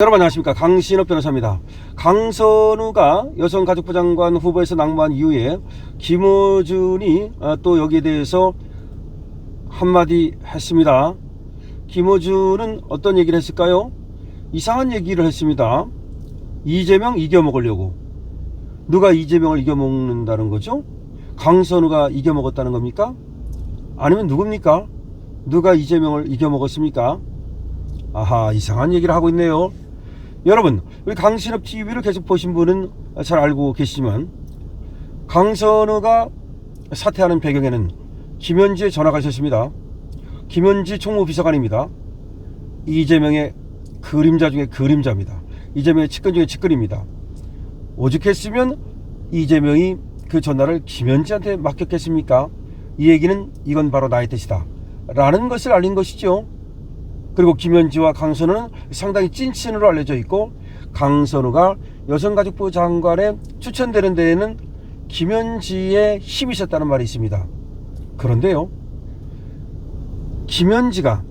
여러분 안녕하십니까, 강신업 변호사입니다. 강선우가 여성가족부 장관 후보에서 낙마한 이후에 김어준이 또 여기에 대해서 한마디 했습니다. 김어준은 어떤 얘기를 했을까요? 이상한 얘기를 했습니다. 이재명 이겨먹으려고. 누가 이재명을 이겨먹는다는 거죠? 강선우가 이겨먹었다는 겁니까? 아니면 누굽니까? 누가 이재명을 이겨먹었습니까? 아하, 이상한 얘기를 하고 있네요. 여러분, 우리 강신업 TV를 계속 보신 분은 잘 알고 계시지만, 강선우가 사퇴하는 배경에는 김현지의 전화가 있었습니다. 김현지 총무비서관입니다. 이재명의 그림자 중에 그림자입니다. 이재명의 측근 중에 측근입니다. 오죽했으면 이재명이 그 전화를 김현지한테 맡겼겠습니까? 이 얘기는 이건 바로 나의 뜻이다 라는 것을 알린 것이죠. 그리고 김현지와 강선우는 상당히 찐친으로 알려져 있고, 강선우가 여성가족부 장관에 추천되는 데에는 김현지의 힘이 있었다는 말이 있습니다. 그런데요, 김현지가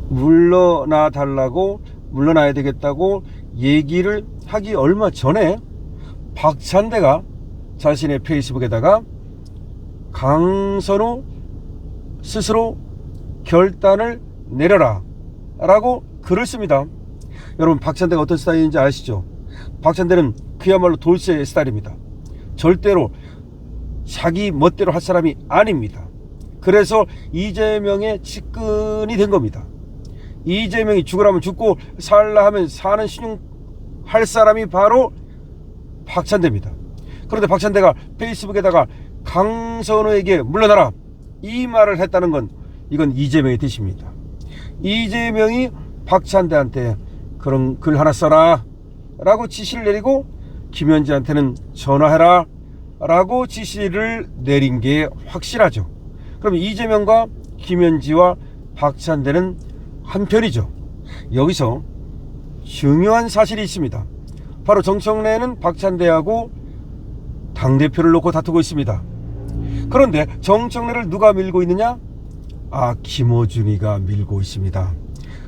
물러나 달라고, 물러나야 되겠다고 얘기를 하기 얼마 전에 박찬대가 자신의 페이스북에다가 강선우 스스로 결단을 내려라 라고 글을 씁니다. 여러분, 박찬대가 어떤 스타일인지 아시죠? 박찬대는 그야말로 돌쇠 스타일입니다. 절대로 자기 멋대로 할 사람이 아닙니다. 그래서 이재명의 측근이 된 겁니다. 이재명이 죽으라면 죽고 살라 하면 사는 신용할 사람이 바로 박찬대입니다. 그런데 박찬대가 페이스북에다가 강선우에게 물러나라 이 말을 했다는 건, 이건 이재명의 뜻입니다. 이재명이 박찬대한테 그런 글 하나 써라 라고 지시를 내리고, 김현지한테는 전화해라 라고 지시를 내린 게 확실하죠. 그럼 이재명과 김현지와 박찬대는 한편이죠. 여기서 중요한 사실이 있습니다. 바로 정청래는 박찬대하고 당대표를 놓고 다투고 있습니다. 그런데 정청래를 누가 밀고 있느냐? 김어준이가 밀고 있습니다.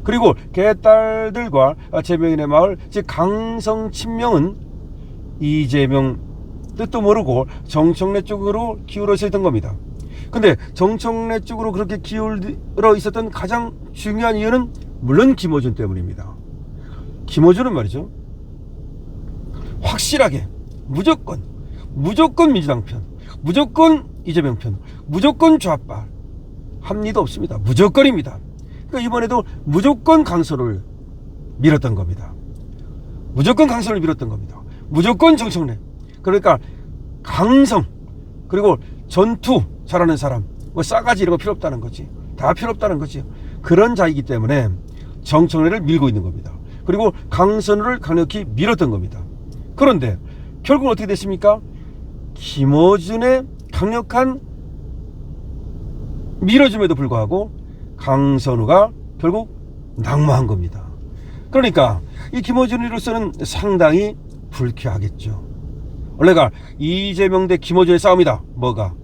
그리고 개딸들과 제명인의 마을, 즉 강성 친명은 이재명 뜻도 모르고 정청래 쪽으로 기울어 있었던 겁니다. 근데 정청래 쪽으로 그렇게 기울어 있었던 가장 중요한 이유는 물론 김어준 때문입니다. 김어준은 말이죠, 확실하게 무조건 민주당 편, 무조건 이재명 편, 무조건 좌빨 합리도 없습니다. 무조건입니다. 그러니까 이번에도 무조건 강선우를 밀었던 겁니다. 무조건 강선우를 밀었던 겁니다. 무조건 정청래. 그러니까 강성, 그리고 전투 잘하는 사람, 뭐 싸가지 이런 거 필요 없다는 거지. 다 필요 없다는 거지. 그런 자이기 때문에 정청래를 밀고 있는 겁니다. 그리고 강선우를 강력히 밀었던 겁니다. 그런데 결국은 어떻게 됐습니까? 김어준의 강력한 밀어줌에도 불구하고 강선우가 결국 낙마한 겁니다. 그러니까 이 김어준으로서는 상당히 불쾌하겠죠. 원래가 이재명 대 김어준의 싸움이다. 뭐가?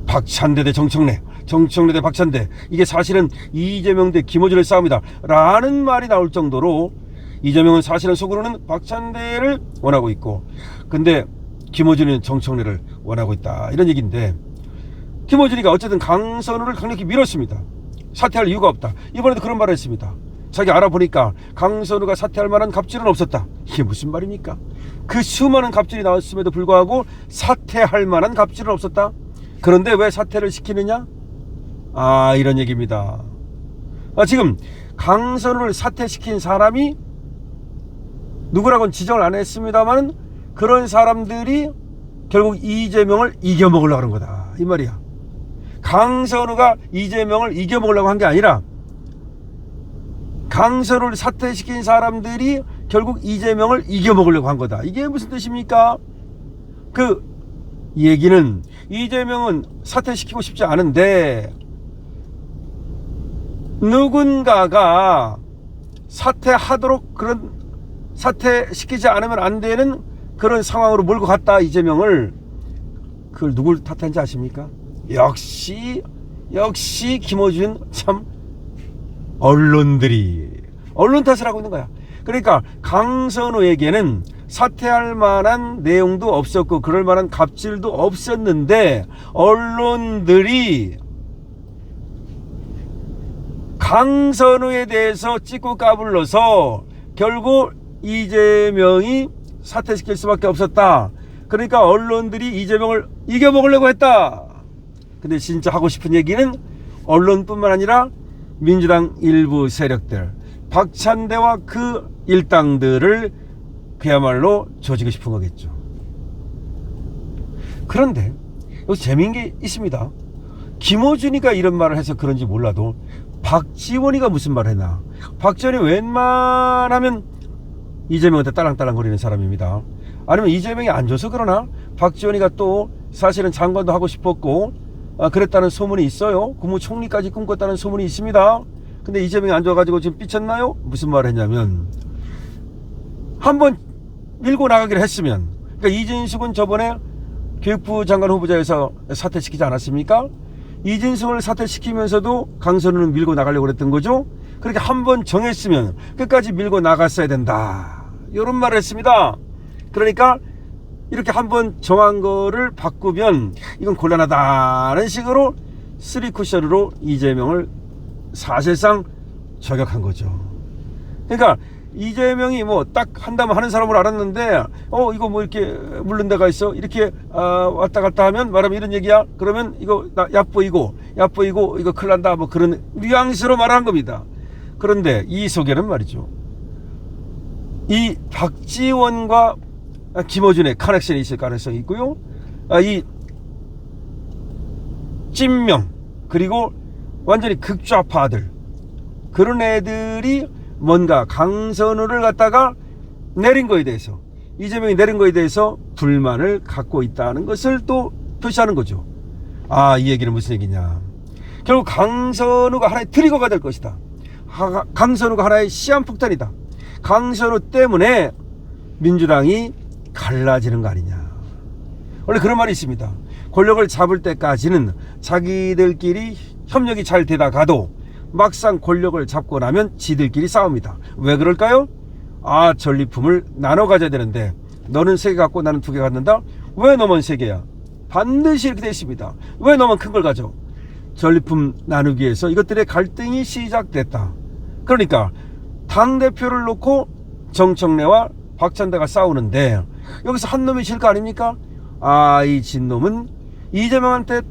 박찬대 대 정청래, 정청래 대 박찬대. 이게 사실은 이재명 대 김어준의 싸움이다 라는 말이 나올 정도로 이재명은 사실은 속으로는 박찬대를 원하고 있고, 근데 김어준은 정청래를 원하고 있다, 이런 얘기인데, 김어준이가 어쨌든 강선우를 강력히 밀었습니다. 사퇴할 이유가 없다. 이번에도 그런 말을 했습니다. 자기 알아보니까 강선우가 사퇴할 만한 갑질은 없었다. 이게 무슨 말입니까? 그 수많은 갑질이 나왔음에도 불구하고 사퇴할 만한 갑질은 없었다. 그런데 왜 사퇴를 시키느냐? 이런 얘기입니다. 지금 강선우를 사퇴시킨 사람이 누구라고는 지정을 안 했습니다만, 그런 사람들이 결국 이재명을 이겨먹으려고 하는 거다, 이 말이야. 강선우가 이재명을 이겨먹으려고 한 게 아니라, 강선우를 사퇴시킨 사람들이 결국 이재명을 이겨먹으려고 한 거다. 이게 무슨 뜻입니까? 그 얘기는 이재명은 사퇴시키고 싶지 않은데, 누군가가 사퇴하도록, 그런 사퇴시키지 않으면 안 되는 그런 상황으로 몰고 갔다, 이재명을. 그걸 누굴 탓한지 아십니까? 역시 김어준 참 언론들이 언론 탓을 하고 있는 거야. 그러니까 강선우에게는 사퇴할 만한 내용도 없었고 그럴 만한 갑질도 없었는데 언론들이 강선우에 대해서 찍고 까불러서 결국 이재명이 사퇴시킬 수밖에 없었다. 그러니까 언론들이 이재명을 이겨먹으려고 했다. 근데 진짜 하고 싶은 얘기는 언론뿐만 아니라 민주당 일부 세력들, 박찬대와 그 일당들을 그야말로 조지고 싶은 거겠죠. 그런데 여기 재미있는 게 있습니다. 김어준이가 이런 말을 해서 그런지 몰라도 박지원이가 무슨 말을 했나. 박지원이 웬만하면 이재명한테 딸랑딸랑거리는 사람입니다. 아니면 이재명이 안 줘서 그러나 박지원이가 또 사실은 장관도 하고 싶었고 그랬다는 소문이 있어요. 국무총리까지 꿈꿨다는 소문이 있습니다. 근데 이재명이 안 줘가지고 지금 삐쳤나요? 무슨 말을 했냐면 한번 밀고 나가기로 했으면, 그러니까 이진숙은 저번에 교육부 장관 후보자에서 사퇴시키지 않았습니까? 이진숙을 사퇴시키면서도 강선우는 밀고 나가려고 그랬던 거죠. 그렇게 한번 정했으면 끝까지 밀고 나갔어야 된다, 이런 말을 했습니다. 그러니까 이렇게 한번 정한 거를 바꾸면 이건 곤란하다는 식으로 3쿠션으로 이재명을 사실상 저격한 거죠. 그러니까 이재명이 뭐 딱 한다면 하는 사람으로 알았는데 이거 뭐 이렇게 물른 데가 있어, 이렇게 왔다 갔다 하면 말하면 이런 얘기야, 그러면 이거 얕보이고 이거 큰일 난다, 뭐 그런 뉘앙스로 말한 겁니다. 그런데 이 속에는 말이죠, 이 박지원과 김어준의 커넥션이 있을 가능성이 있고요, 이 찐명 그리고 완전히 극좌파들, 그런 애들이 뭔가 강선우를 갖다가 내린 거에 대해서, 이재명이 내린 거에 대해서 불만을 갖고 있다는 것을 또 표시하는 거죠. 이 얘기는 무슨 얘기냐, 결국 강선우가 하나의 트리거가 될 것이다. 강선우가 하나의 시한폭탄이다. 강선우 때문에 민주당이 갈라지는 거 아니냐. 원래 그런 말이 있습니다. 권력을 잡을 때까지는 자기들끼리 협력이 잘 되다 가도 막상 권력을 잡고 나면 지들끼리 싸웁니다. 왜 그럴까요? 전리품을 나눠 가져야 되는데 너는 3개 갖고 나는 2개 갖는다? 왜 너만 3개야? 반드시 이렇게 되어 있습니다. 왜 너만 큰 걸 가져? 전리품 나누기 위해서 이것들의 갈등이 시작됐다. 그러니까 당대표를 놓고 정청래와 박찬대가 싸우는데 여기서 한 놈이 질 거 아닙니까? 이 진 놈은 이재명한테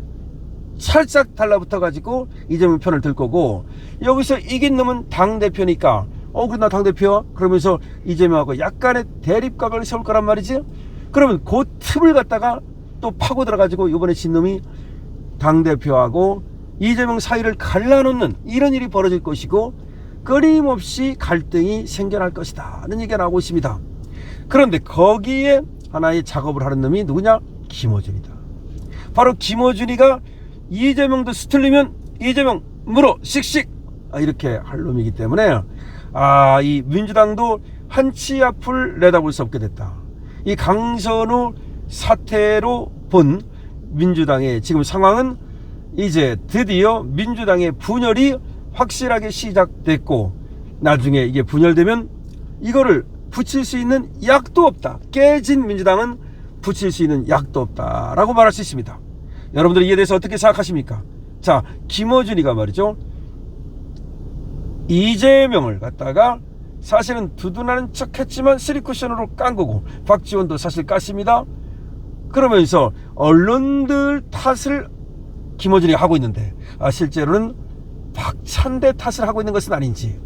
살짝 달라붙어 가지고 이재명 편을 들 거고, 여기서 이긴 놈은 당대표니까 그래 나 당대표야? 그러면서 이재명하고 약간의 대립각을 세울 거란 말이지. 그러면 그 틈을 갖다가 또 파고 들어가지고 이번에 진 놈이 당대표하고 이재명 사이를 갈라놓는 이런 일이 벌어질 것이고 끊임없이 갈등이 생겨날 것이다 하는 얘기가 나오고 있습니다. 그런데 거기에 하나의 작업을 하는 놈이 누구냐? 김어준이다. 바로 김어준이가 이재명도 수틀리면 이재명 물어 씩씩 이렇게 할 놈이기 때문에 이 민주당도 한치 앞을 내다볼 수 없게 됐다. 이 강선우 사태로 본 민주당의 지금 상황은 이제 드디어 민주당의 분열이 확실하게 시작됐고, 나중에 이게 분열되면 이거를 붙일 수 있는 약도 없다. 깨진 민주당은 붙일 수 있는 약도 없다라고 말할 수 있습니다. 여러분들 이에 대해서 어떻게 생각하십니까? 자, 김어준이가 말이죠, 이재명을 갖다가 사실은 두둔하는 척 했지만 3쿠션으로 깐 거고, 박지원도 사실 깠습니다. 그러면서 언론들 탓을 김어준이가 하고 있는데 실제로는 박찬대 탓을 하고 있는 것은 아닌지,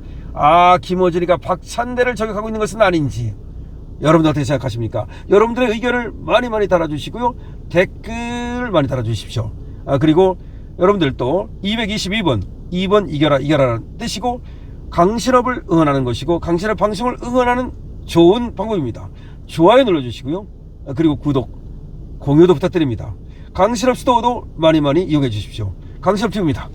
김어준이가 박찬대를 저격하고 있는 것은 아닌지, 여러분들 어떻게 생각하십니까? 여러분들의 의견을 많이 달아주시고요, 댓글 많이 달아주십시오. 그리고 여러분들 또 222번 2번 이겨라라는 뜻이고 강신업을 응원하는 것이고 강신업 방송을 응원하는 좋은 방법입니다. 좋아요 눌러주시고요, 그리고 구독 공유도 부탁드립니다. 강신업 스토어도 많이 이용해 주십시오. 강신업 TV입니다.